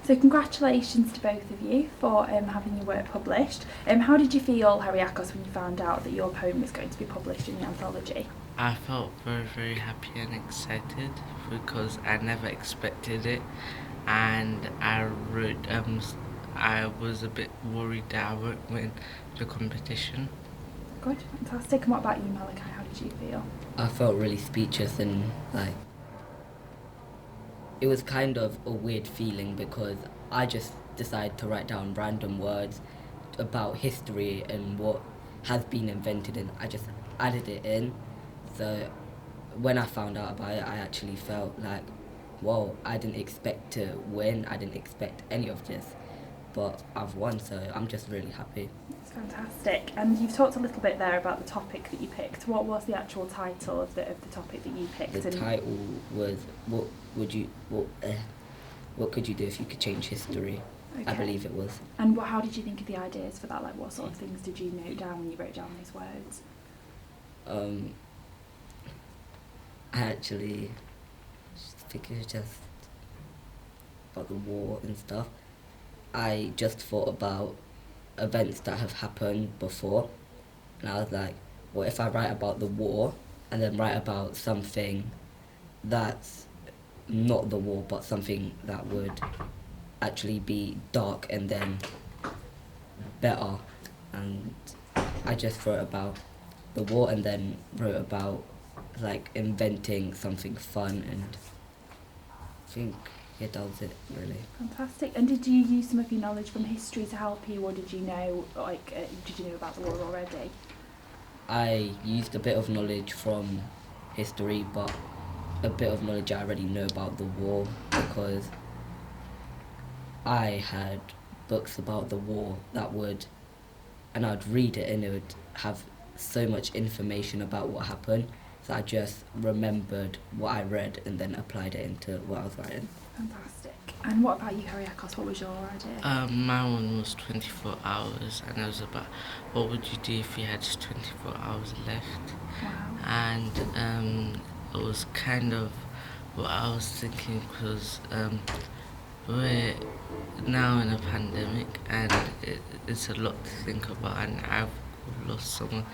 So congratulations to both of you for having your work published. How did you feel, Heryacos, when you found out that your poem was going to be published in the anthology? I felt very, very happy and excited because I never expected it, and I was a bit worried that I won't win the competition. Good, fantastic. And what about you, Maluhky? How did you feel? I felt really speechless and it was kind of a weird feeling because I just decided to write down random words about history and what has been invented, and I just added it in. So when I found out about it, I actually felt like, whoa, I didn't expect to win, I didn't expect any of this, but I've won, so I'm just really happy. It's fantastic. And you've talked a little bit there about the topic that you picked. What was the actual title of the topic that you picked? The title was what could you do if you could change history? Okay. I believe it was. And how did you think of the ideas for that? Like, what sort of things did you note down when you wrote down these words? I actually think it was just about the war and stuff. I just thought about events that have happened before, and I was like, well, if I write about the war and then write about something that's not the war but something that would actually be dark and then better, and I just wrote about the war and then wrote about like inventing something fun, and I think that was it really. Fantastic. And did you use some of your knowledge from history to help you, or did you know about the war already? I used a bit of knowledge from history, but a bit of knowledge I already know about the war because I had books about the war and I'd read it and it would have so much information about what happened. So I just remembered what I read and then applied it into what I was writing. Fantastic. And what about you, Heryacos? What was your idea? My one was 24 hours, and it was about what would you do if you had 24 hours left. Wow. And it was kind of what I was thinking because we're now in a pandemic and it's a lot to think about, and I've lost someone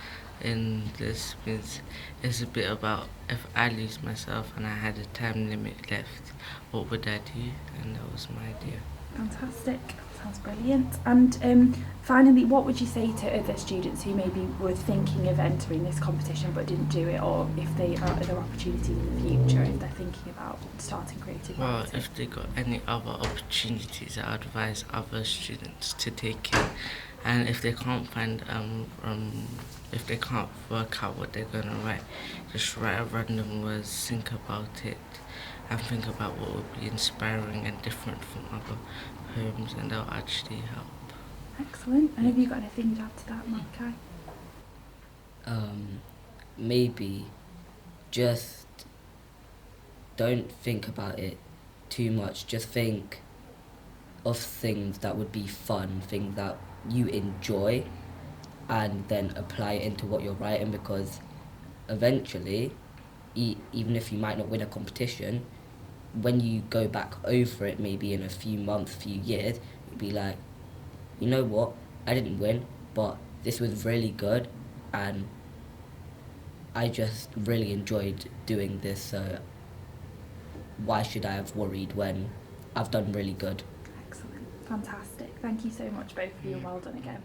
in this means it's a bit about if I lose myself and I had a time limit left, what would I do? And that was my idea. Fantastic. Sounds brilliant. And finally, what would you say to other students who maybe were thinking of entering this competition but didn't do it, or if they are other opportunities in the future, if they're thinking about starting creative Well, writing? if they got any other opportunities, I advise other students to take it. And if they can't find if they can't work out what they're gonna write, just write a random words, think about it, and think about what would be inspiring and different from other poems, and that'll actually help. Excellent. And have you got anything to add to that, Maluhky? Maybe just don't think about it too much. Just think of things that would be fun, things that you enjoy, and then apply it into what you're writing, because eventually, even if you might not win a competition, when you go back over it maybe in a few months, few years, you'll be like, you know what, I didn't win, but this was really good and I just really enjoyed doing this, so why should I have worried when I've done really good? Excellent. Fantastic. Thank you so much, both of you, and well done again.